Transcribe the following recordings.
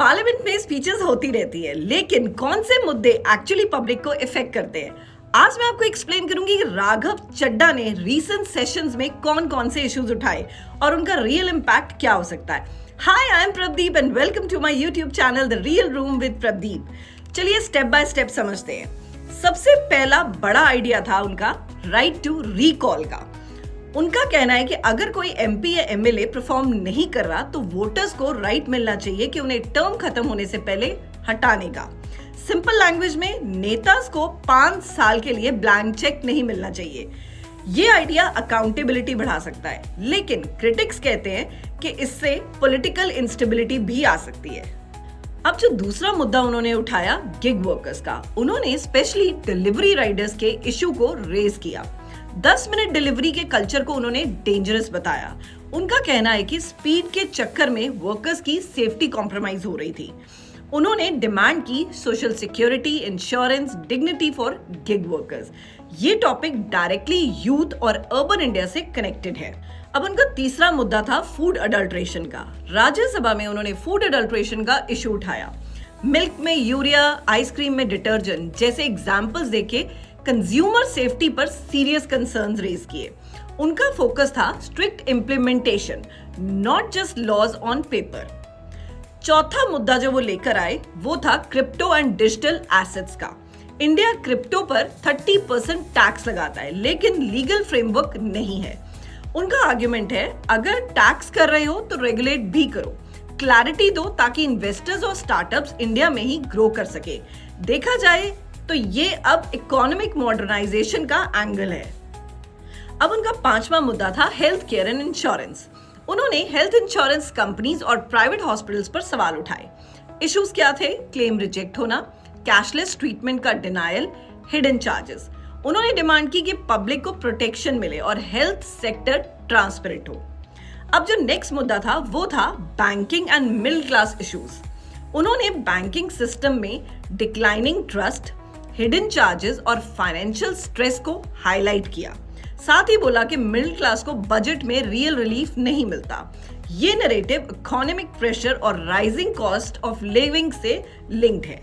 Parliament में speeches होती रहती है, लेकिन कौन से मुद्दे एक्चुअली पब्लिक को इफेक्ट करते हैं, आज मैं आपको एक्सप्लेन करूंगी कि राघव चड्ढा ने रीसेंट सेशंस में कौन कौन से इश्यूज उठाए और उनका रियल इम्पैक्ट क्या हो सकता है। Hi, I am Pradeep and welcome to my YouTube channel the real room with Pradeep. चलिए स्टेप बाय स्टेप समझते हैं। सबसे पहला बड़ा आइडिया था उनका राइट टू रिकॉल का। उनका कहना है कि अगर कोई एमपी या एमएलए परफॉर्म नहीं कर रहा तो वोटर्स को राइट मिलना चाहिए कि उन्हें टर्म खत्म होने से पहले हटाने का। सिंपल लैंग्वेज में नेताज को 5 साल के लिए ब्लैंक चेक नहीं मिलना चाहिए। ये आइडिया अकाउंटेबिलिटी बढ़ा सकता है, लेकिन क्रिटिक्स कहते हैं कि इससे पॉलिटिकल इंस्टेबिलिटी भी आ सकती है। अब जो दूसरा मुद्दा उन्होंने उठाया गिग वर्कर्स का, उन्होंने स्पेशली डिलीवरी राइडर्स के इशू को रेज किया। 10 मिनट डिलीवरी के कल्चर को उन्होंने डेंजरस बताया। उनका कहना है कि स्पीड के चक्कर में वर्कर्स की सेफ्टी कॉम्प्रोमाइज हो रही थी। उन्होंने डिमांड की social security, insurance, dignity for gig workers. ये टॉपिक डायरेक्टली यूथ और अर्बन इंडिया से कनेक्टेड है। अब उनका तीसरा मुद्दा था फूड अडल्ट्रेशन का। राज्यसभा में उन्होंने फूड अडल्ट्रेशन का इशू उठाया। मिल्क में यूरिया, आइसक्रीम में डिटर्जेंट जैसे एग्जाम्पल्स देके कंज्यूमर सेफ्टी पर सीरियस कंसर्न्स रेज किए। उनका फोकस था strict implementation, not just laws on paper. चौथा मुद्दा जो वो लेकर आए वो था क्रिप्टो एंड डिजिटल एसेट्स का। इंडिया क्रिप्टो पर 30% टैक्स लगाता है, लेकिन लीगल फ्रेमवर्क नहीं है। उनका आर्ग्यूमेंट है अगर टैक्स कर रहे हो तो रेगुलेट भी करो, क्लैरिटी दो ताकि इन्वेस्टर्स और स्टार्टअप्स इंडिया में ही ग्रो कर सके। देखा जाए तो ये अब इकोनॉमिक मॉडर्नाइजेशन का एंगल है। अब उनका पांचवा मुद्दा था हेल्थ केयर एंड इंश्योरेंस। उन्होंने हेल्थ इंश्योरेंस कंपनीज और प्राइवेट हॉस्पिटल्स पर सवाल उठाए। इश्यूज क्या थे? क्लेम रिजेक्ट होना, कैशलेस ट्रीटमेंट का डिनायल, हिडन चार्जेस। उन्होंने डिमांड की कि पब्लिक को प्रोटेक्शन मिले और हेल्थ सेक्टर ट्रांसपेरेंट हो। अब जो नेक्स्ट मुद्दा था वो था banking and middle class issues. उन्होंने बैंकिंग सिस्टम में डिक्लाइनिंग ट्रस्ट, हिडन चार्जेस और फाइनेंशियल स्ट्रेस को हाईलाइट किया। साथ ही बोला कि मिडिल क्लास को बजट में रियल रिलीफ नहीं मिलता। ये नैरेटिव इकोनॉमिक प्रेशर और राइजिंग कॉस्ट ऑफ लिविंग से लिंक्ड है।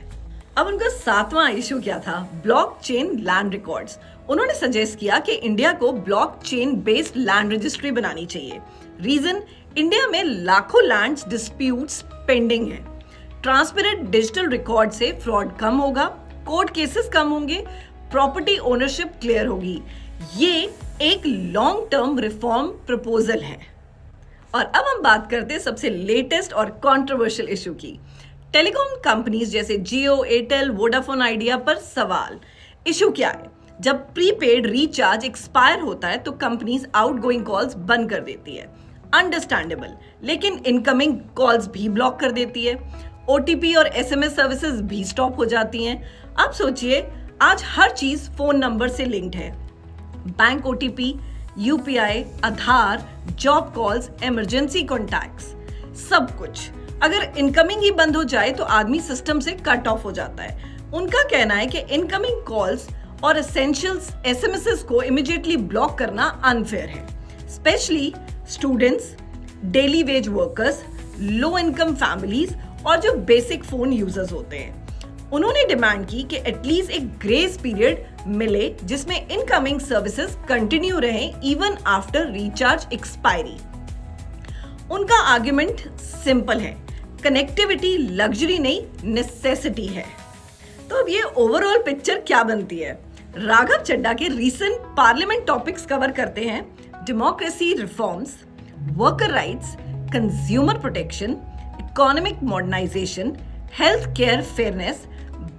अब उनका 7वां इशू क्या था? Blockchain land records. उन्होंने सजेस्ट किया कि इंडिया को ब्लॉकचेन बेस्ड लैंड रजिस्ट्री बनानी चाहिए। रीजन, इंडिया में लाखों लैंड डिस्प्यूट्स पेंडिंग है। ट्रांसपेरेंट डिजिटल रिकॉर्ड से फ्रॉड कम होगा, कोर्ट केसेस कम होंगे, प्रॉपर्टी ओनरशिप क्लियर होगी। ये एक लॉन्ग टर्म रिफॉर्म प्रपोजल है। और अब हम बात करते हैं सबसे लेटेस्ट और कंट्रोवर्शियल इशू की। टेलीकॉम कंपनीज जैसे जियो, एयरटेल, वोडाफोन आइडिया पर सवाल। इशू क्या है? जब प्रीपेड रिचार्ज एक्सपायर होता है तो कंपनीज आउटगोइंग कॉल्स बंद कर देती है। अंडरस्टैंडेबल, लेकिन इनकमिंग कॉल्स भी ब्लॉक कर देती है। ओटीपी और एसएमएस सर्विसेज भी स्टॉप हो जाती हैं। अब सोचिए, आज हर चीज फोन नंबर से लिंक्ड है। बैंक ओटीपी, यूपीआई, आधार, जॉब कॉल्स, इमरजेंसी कॉन्टैक्ट्स, सब कुछ। अगर इनकमिंग ही बंद हो जाए तो आदमी सिस्टम से कट ऑफ हो जाता है। उनका कहना है कि इनकमिंग कॉल्स और एसेंशियल्स एसएमएस को इमीडिएटली ब्लॉक करना अनफेयर है, specially students, daily veg workers, low income families और जो बेसिक फोन यूजर्स होते हैं। उन्होंने डिमांड की कि एटलीस्ट एक ग्रेस पीरियड मिले जिसमें इनकमिंग सर्विसेज कंटिन्यू रहें इवन आफ्टर रिचार्ज एक्सपायरी। उनका आर्गुमेंट सिंपल है, कनेक्टिविटी लग्जरी नहीं नेसेसिटी है। तो अब ये ओवरऑल पिक्चर क्या बनती है? राघव चड्ढा के रीसेंट पार्लियामेंट टॉपिक्स कवर करते हैं democracy reforms, worker rights, consumer protection, economic modernisation, health care fairness,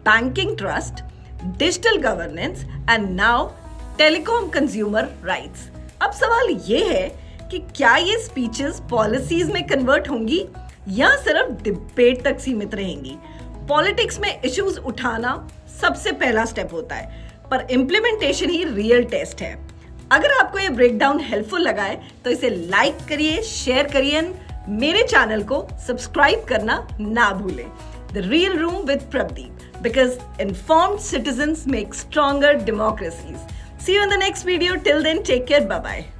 banking trust, digital governance and now telecom consumer rights. अब सवाल ये है कि क्या ये स्पीचेस पॉलिसीज में कन्वर्ट होंगी या सिर्फ डिबेट तक सीमित रहेंगी? पॉलिटिक्स में इश्यूज उठाना सबसे पहला स्टेप होता है, पर इम्प्लीमेंटेशन ही रियल टेस्ट है। अगर आपको ये ब्रेकडाउन हेल्पफुल लगा है तो इसे लाइक करिए, शेयर करिए, मेरे चैनल को सब्सक्राइब करना ना भूलें। The real room with Pradeep, because informed citizens make stronger democracies. See you in the next video. Till then, take care. Bye-bye.